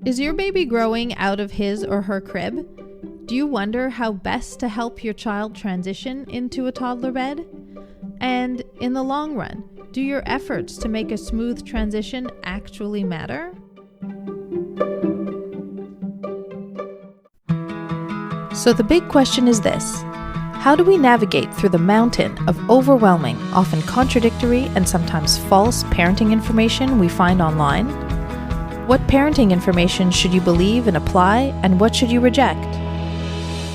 Is your baby growing out of his or her crib? Do you wonder how best to help your child transition into a toddler bed? And in the long run, do your efforts to make a smooth transition actually matter? So the big question is this: how do we navigate through the mountain of overwhelming, often contradictory, and sometimes false parenting information we find online? What parenting information should you believe and apply, and what should you reject?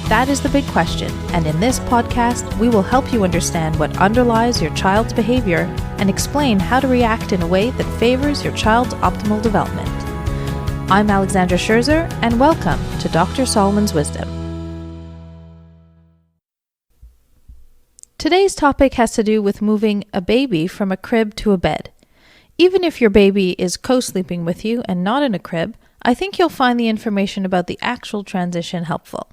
That is the big question, and in this podcast, we will help you understand what underlies your child's behavior and explain how to react in a way that favors your child's optimal development. I'm Alexandra, and welcome to Dr. Solomon's Wisdom. Today's topic has to do with moving a baby from a crib to a bed. Even if your baby is co-sleeping with you and not in a crib, I think you'll find the information about the actual transition helpful.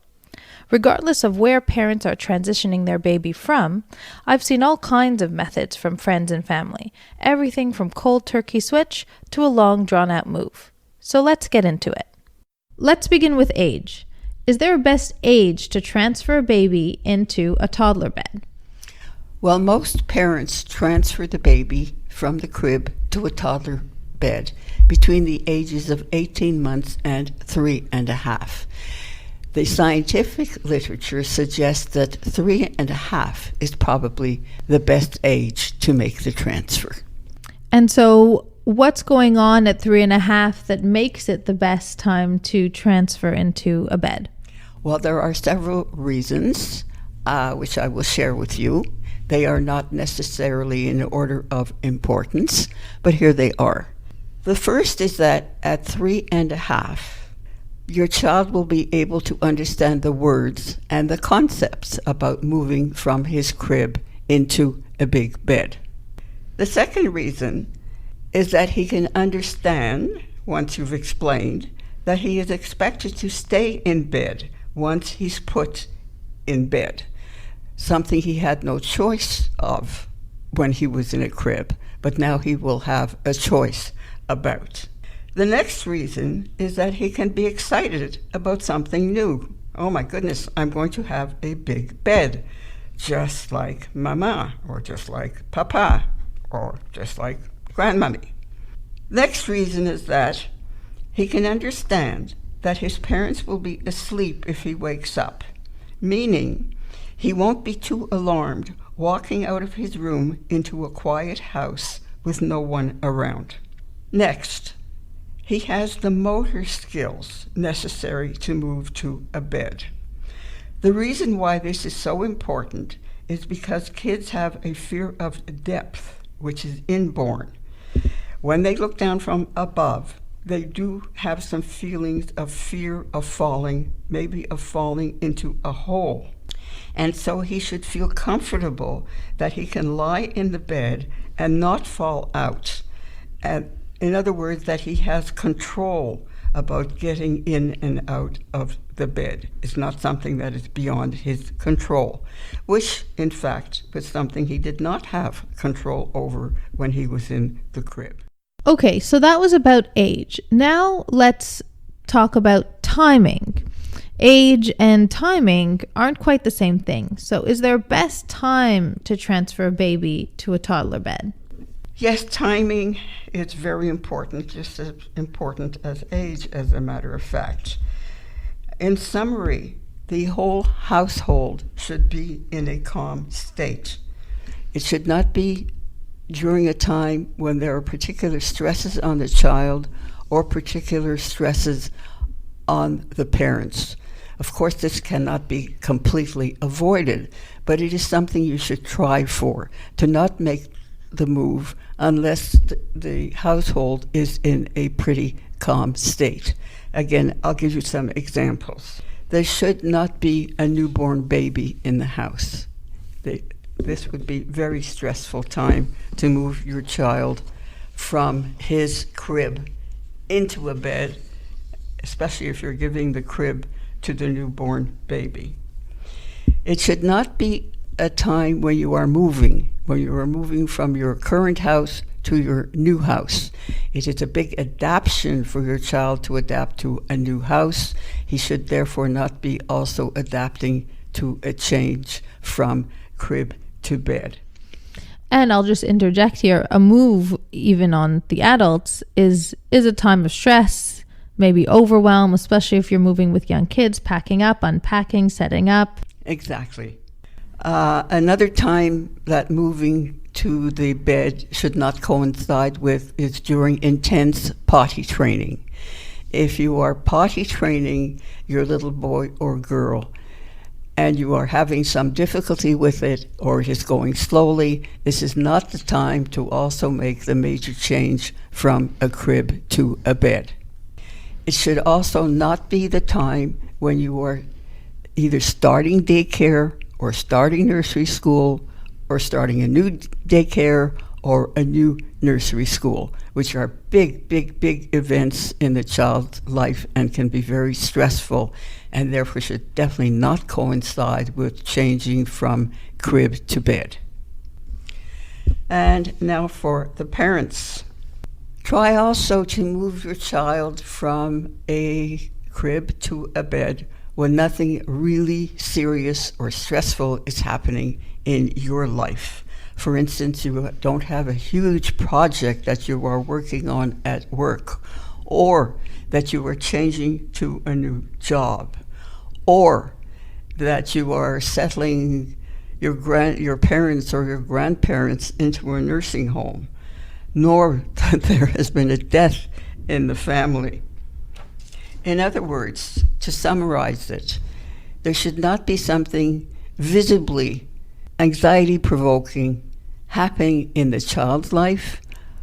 Regardless of where parents are transitioning their baby from, I've seen all kinds of methods from friends and family, everything from cold turkey switch to a long drawn-out move. So let's get into it. Let's begin with age. Is there a best age to transfer a baby into a toddler bed? Well, most parents transfer the baby from the crib to a toddler bed between the ages of 18 months and 3.5. The scientific literature suggests that 3.5 is probably the best age to make the transfer. And so what's going on at 3.5 that makes it the best time to transfer into a bed? Well, there are several reasons, which I will share with you. They are not necessarily in order of importance, but here they are. The first is that at 3.5, your child will be able to understand the words and the concepts about moving from his crib into a big bed. The second reason is that he can understand, once you've explained, that he is expected to stay in bed once he's put in bed. Something he had no choice of when he was in a crib, but now he will have a choice about. The next reason is that he can be excited about something new. Oh my goodness, I'm going to have a big bed, just like Mama, or just like Papa, or just like Grandmommy. Next reason is that he can understand that his parents will be asleep if he wakes up, meaning he won't be too alarmed walking out of his room into a quiet house with no one around. Next, he has the motor skills necessary to move to a bed. The reason why this is so important is because kids have a fear of depth, which is inborn. When they look down from above, they do have some feelings of fear of falling, maybe of falling into a hole. And so he should feel comfortable that he can lie in the bed and not fall out. And in other words, that he has control about getting in and out of the bed. It's not something that is beyond his control, which, in fact, was something he did not have control over when he was in the crib. Okay, so that was about age. Now let's talk about timing. Age and timing aren't quite the same thing. So is there a best time to transfer a baby to a toddler bed? Yes, timing is very important, just as important as age, as a matter of fact. In summary, the whole household should be in a calm state. It should not be during a time when there are particular stresses on the child or particular stresses on the parents. Of course, this cannot be completely avoided, but it is something you should try for, to not make the move unless the household is in a pretty calm state. Again, I'll give you some examples. There should not be a newborn baby in the house. This would be a very stressful time to move your child from his crib into a bed, especially if you're giving the crib to the newborn baby. It should not be a time when you are moving from your current house to your new house. It is a big adaptation for your child to adapt to a new house. He should therefore not be also adapting to a change from crib to bed. And I'll just interject here, a move, even on the adults, is a time of stress, maybe overwhelm, especially if you're moving with young kids, packing up, unpacking, setting up. Exactly. Another time that moving to the bed should not coincide with is during intense potty training. If you are potty training your little boy or girl and you are having some difficulty with it, or it is going slowly, this is not the time to also make the major change from a crib to a bed. It should also not be the time when you are either starting daycare or starting nursery school or starting a new daycare or a new nursery school, which are big, big, big events in the child's life and can be very stressful, and therefore should definitely not coincide with changing from crib to bed. And now for the parents. Try also to move your child from a crib to a bed when nothing really serious or stressful is happening in your life. For instance, you don't have a huge project that you are working on at work, or that you are changing to a new job, or that you are settling your parents or your grandparents into a nursing home, nor that there has been a death in the family. In other words, to summarize it, there should not be something visibly anxiety-provoking happening in the child's life,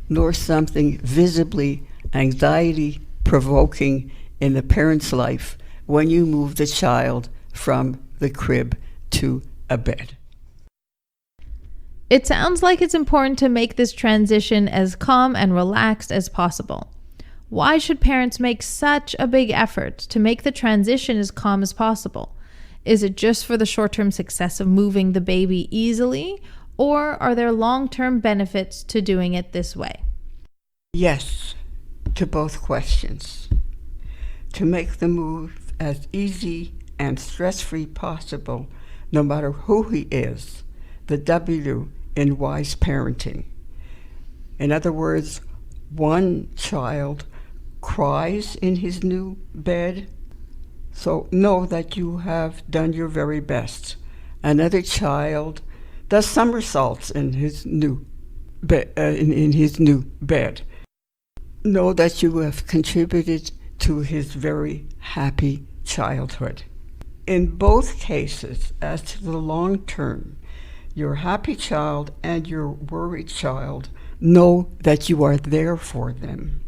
nor something visibly anxiety-provoking in the parent's life when you move the child from the crib to a bed. It sounds like it's important to make this transition as calm and relaxed as possible. Why should parents make such a big effort to make the transition as calm as possible? Is it just for the short-term success of moving the baby easily, or are there long-term benefits to doing it this way? Yes, to both questions. To make the move as easy and stress-free possible, no matter who he is, the W in wise parenting. In other words, one child cries in his new bed, so know that you have done your very best. Another child does somersaults in his new in his new bed. Know that you have contributed to his very happy childhood. In both cases, as to the long term, your happy child and your worried child know that you are there for them.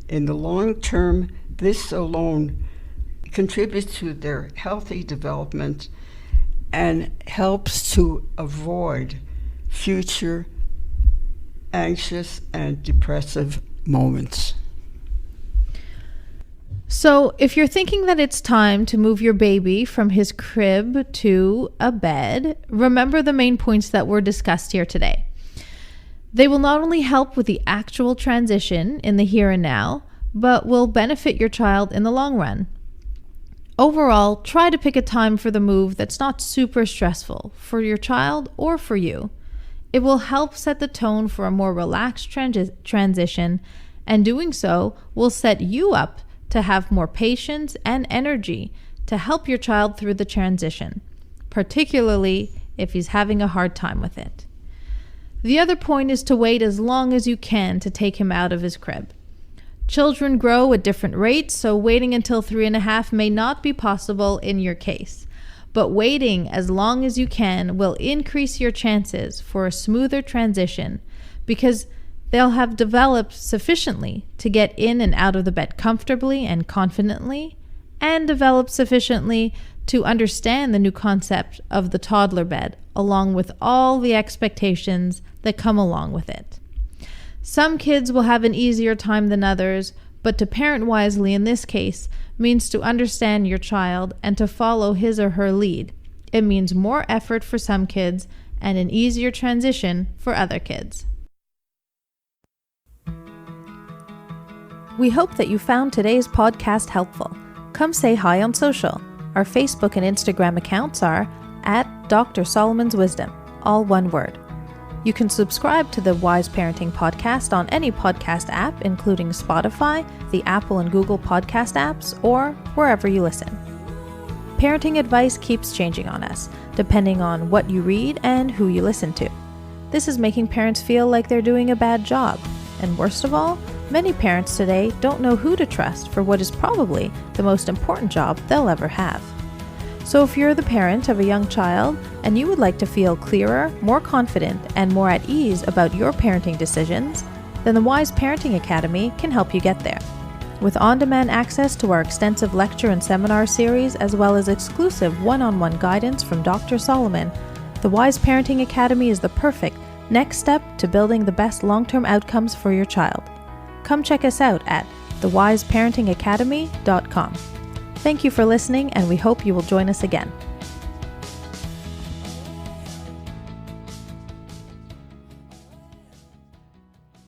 In the long term, this alone contributes to their healthy development and helps to avoid future anxious and depressive moments. So, if you're thinking that it's time to move your baby from his crib to a bed, remember the main points that were discussed here today. They will not only help with the actual transition in the here and now, but will benefit your child in the long run. Overall, try to pick a time for the move that's not super stressful for your child or for you. It will help set the tone for a more relaxed transition, and doing so will set you up to have more patience and energy to help your child through the transition, particularly if he's having a hard time with it. The other point is to wait as long as you can to take him out of his crib. Children grow at different rates, so waiting until 3.5 may not be possible in your case. But waiting as long as you can will increase your chances for a smoother transition, because they'll have developed sufficiently to get in and out of the bed comfortably and confidently, and developed sufficiently to understand the new concept of the toddler bed, along with all the expectations that come along with it. Some kids will have an easier time than others, but to parent wisely in this case means to understand your child and to follow his or her lead. It means more effort for some kids and an easier transition for other kids. We hope that you found today's podcast helpful. Come say hi on social. Our Facebook and Instagram accounts are at Dr. Solomon's Wisdom, all one word. You can subscribe to the Wise Parenting Podcast on any podcast app, including Spotify, the Apple and Google podcast apps, or wherever you listen. Parenting advice keeps changing on us, depending on what you read and who you listen to. This is making parents feel like they're doing a bad job. And worst of all, many parents today don't know who to trust for what is probably the most important job they'll ever have. So if you're the parent of a young child and you would like to feel clearer, more confident, and more at ease about your parenting decisions, then the Wise Parenting Academy can help you get there. With on-demand access to our extensive lecture and seminar series, as well as exclusive one-on-one guidance from Dr. Solomon, the Wise Parenting Academy is the perfect next step to building the best long-term outcomes for your child. Come check us out at thewiseparentingacademy.com. Thank you for listening, and we hope you will join us again.